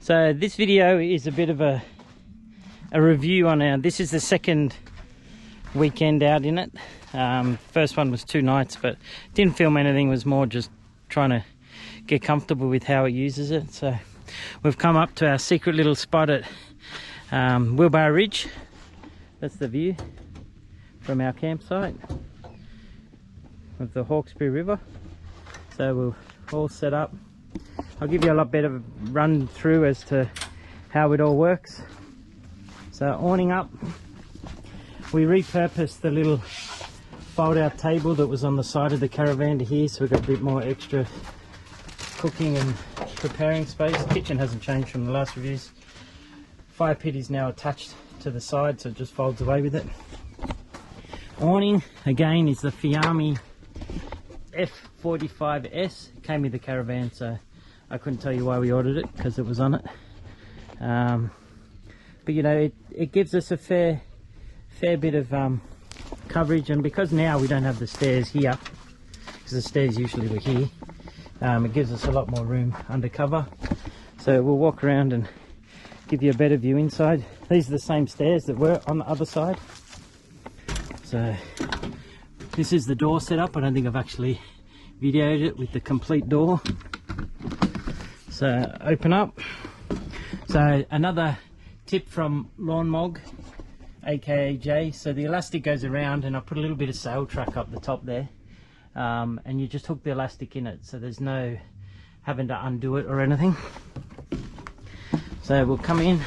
So this video is a bit of a review on our, this is the second weekend out in it. First one was 2 nights, but didn't film anything, was more just trying to get comfortable with how it uses it. So we've come up to our secret little spot at Wheelbarrow Ridge. That's the view from our campsite of the Hawkesbury River. So we're all set up. I'll give you a lot better run through as to how it all works. So awning up, we repurposed the little fold out table that was on the side of the caravan to here, so we've got a bit more extra cooking and preparing space. The kitchen hasn't changed from the last reviews. Fire pit is now attached to the side, so it just folds away with it. Awning again is the Fiami F45S. It came with the caravan, so I couldn't tell you why we ordered it because it was on it. But you know, it gives us a fair bit of coverage, and because now we don't have the stairs here, because the stairs usually were here, it gives us a lot more room under cover. So we'll walk around and give you a better view inside. These are the same stairs that were on the other side. So this is the door setup. I don't think I've actually videoed it with the complete door. So open up. So another tip from Unimog, aka Jay. So the elastic goes around, and I put a little bit of sail track up the top there, and you just hook the elastic in it, so there's no having to undo it or anything. So we'll come in.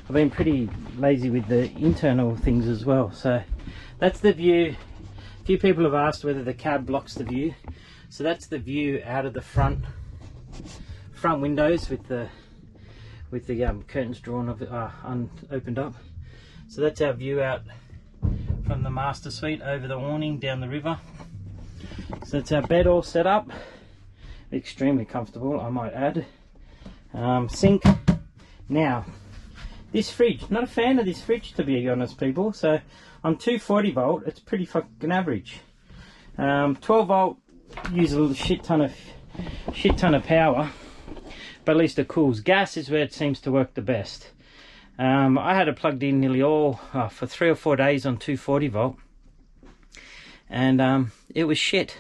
I've been pretty lazy with the internal things as well. So that's the view. A few people have asked whether the cab blocks the view. So that's the view out of the front windows with the curtains drawn opened up. So that's our view out from the master suite over the awning down the river. So that's our bed all set up. Extremely comfortable, I might add. Sink. Now, this fridge, not a fan of this fridge to be honest, people. So on 240 volt, it's pretty fucking average. 12 volt uses a shit ton of power, but at least it cools. Gas is where it seems to work the best. I had it plugged in nearly all for 3 or 4 days on 240 volt, and it was shit.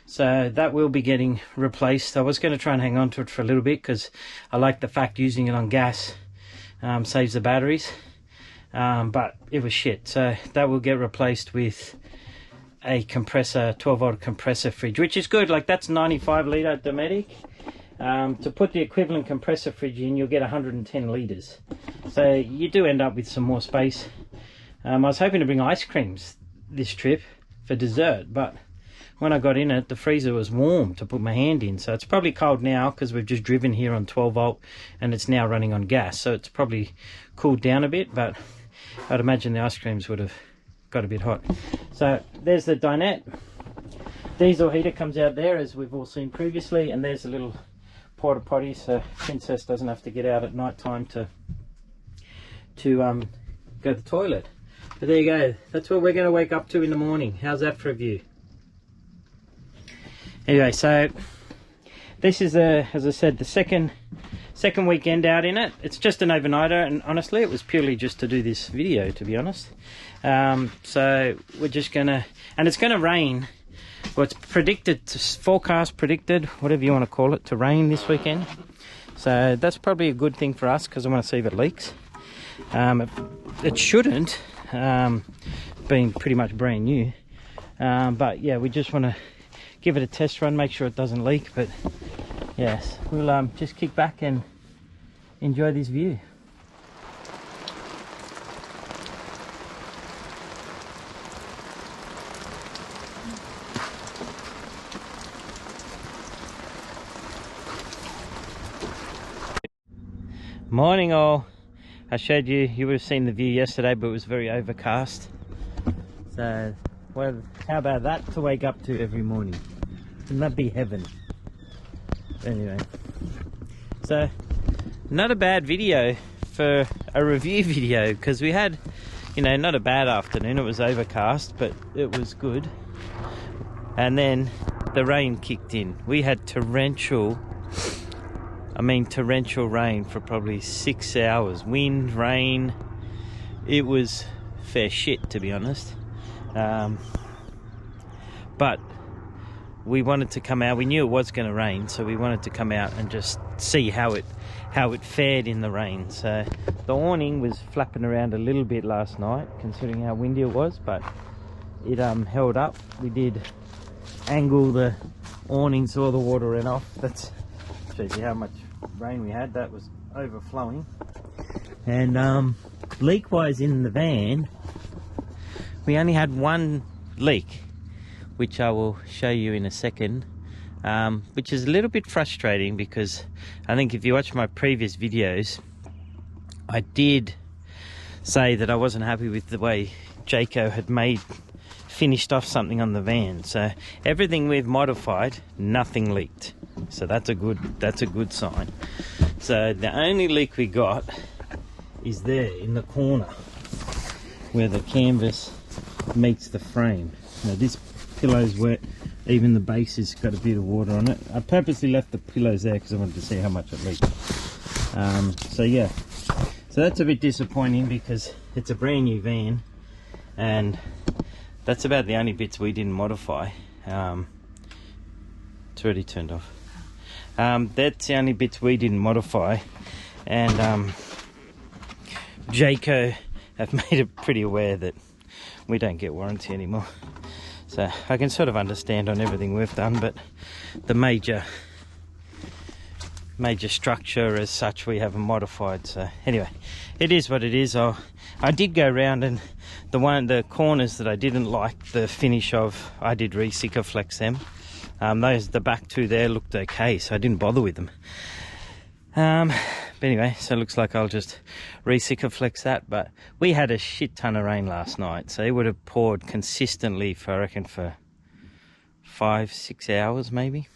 So that will be getting replaced. I was going to try and hang on to it for a little bit because I like the fact using it on gas saves the batteries, but it was shit. So that will get replaced with a compressor, 12 volt compressor fridge, which is good. Like, that's 95 litre Dometic. To put the equivalent compressor fridge in, you'll get 110 litres. So you do end up with some more space. I was hoping to bring ice creams this trip for dessert, but when I got in it, the freezer was warm to put my hand in. So it's probably cold now because we've just driven here on 12 volt and it's now running on gas. So it's probably cooled down a bit, but I'd imagine the ice creams would have got a bit hot. So there's the Dinette. Diesel heater comes out there, as we've all seen previously, and there's a little porta potty, so Princess doesn't have to get out at night time to go to the toilet. But there you go, that's what we're going to wake up to in the morning. How's that for a view? Anyway, so this is as I said, the second weekend out in it. It's just an overnighter, and honestly it was purely just to do this video, to be honest. So we're just gonna, and it's gonna rain. Well, it's forecast predicted, whatever you want to call it, to rain this weekend. So that's probably a good thing for us because I want to see if it leaks. It shouldn't, being pretty much brand new. But yeah, we just want to give it a test run, make sure it doesn't leak. But yes, we'll just kick back and enjoy this view. Morning all. I showed you, you would have seen the view yesterday, but it was very overcast. So, well, how about that to wake up to every morning? Wouldn't that be heaven? Anyway, so not a bad video for a review video, because we had, you know, not a bad afternoon. It was overcast, but it was good. And then the rain kicked in. We had torrential I mean, torrential rain for probably 6 hours. Wind, rain. It was fair shit, to be honest. But we wanted to come out. We knew it was going to rain, so we wanted to come out and just see how it fared in the rain. So the awning was flapping around a little bit last night, considering how windy it was, but it held up. We did angle the awning so all the water ran off. That shows you how much rain we had. That was overflowing. And leak wise in the van, we only had one leak, which I will show you in a second, which is a little bit frustrating, because I think if you watch my previous videos, I did say that I wasn't happy with the way Jayco had finished off something on the van. So everything we've modified, nothing leaked. So that's a good sign. So the only leak we got is there in the corner where the canvas meets the frame. Now this pillow's wet, even the base has got a bit of water on it. I purposely left the pillows there because I wanted to see how much it leaked. So yeah, so that's a bit disappointing because it's a brand new van, and that's about the only bits we didn't modify. It's already turned off. That's the only bits we didn't modify, and Jayco have made it pretty aware that we don't get warranty anymore. So I can sort of understand on everything we've done, but the major structure as such we haven't modified. So anyway, it is what it is. I did go around, and the corners that I didn't like the finish of, I did re-Sikaflex them. The back two there looked okay, so I didn't bother with them. But anyway, so it looks like I'll just re-Sikaflex that. But we had a shit ton of rain last night, so it would have poured consistently for, I reckon, for 5-6 hours maybe.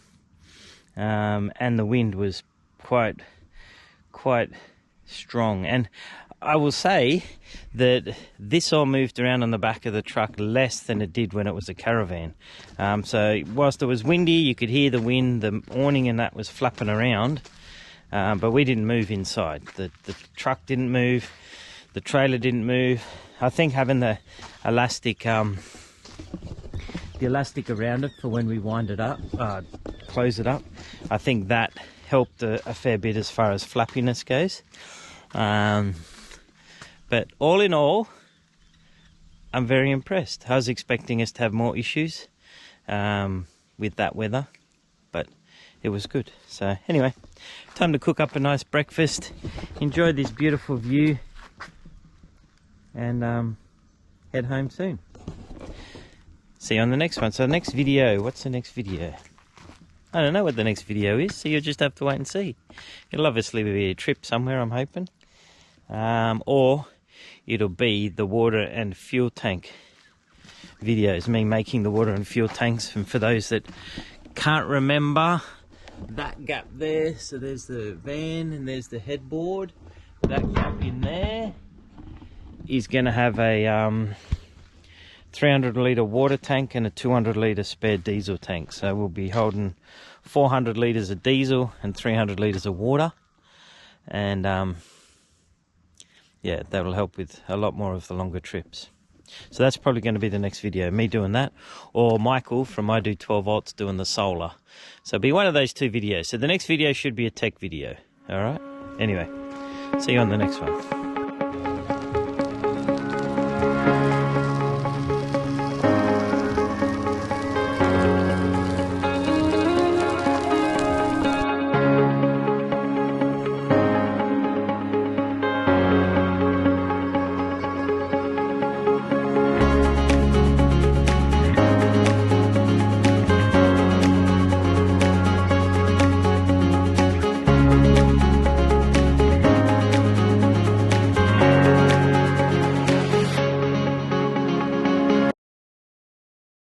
And the wind was quite strong. And I will say that this all moved around on the back of the truck less than it did when it was a caravan. So whilst it was windy, you could hear the wind, the awning and that was flapping around. But we didn't move inside. The truck didn't move, the trailer didn't move. I think having the elastic around it for when we wind it up, close it up, I think that helped a fair bit as far as flappiness goes. But all in all, I'm very impressed. I was expecting us to have more issues with that weather, but it was good. So anyway, time to cook up a nice breakfast, enjoy this beautiful view, and head home soon. See you on the next one. So the next video, what's the next video? I don't know what the next video is, so you'll just have to wait and see. It'll obviously be a trip somewhere, I'm hoping. Or it'll be the water and fuel tank videos, me making the water and fuel tanks. And for those that can't remember, that gap there, so there's the van and there's the headboard. That gap in there is going to have a 300 litre water tank and a 200 litre spare diesel tank. So we'll be holding 400 litres of diesel and 300 litres of water. And yeah, that will help with a lot more of the longer trips. So that's probably going to be the next video, me doing that, or Michael from I Do 12 Volts doing the solar. So it'll be one of those two videos. So the next video should be a tech video. All right. Anyway, see you on the next one.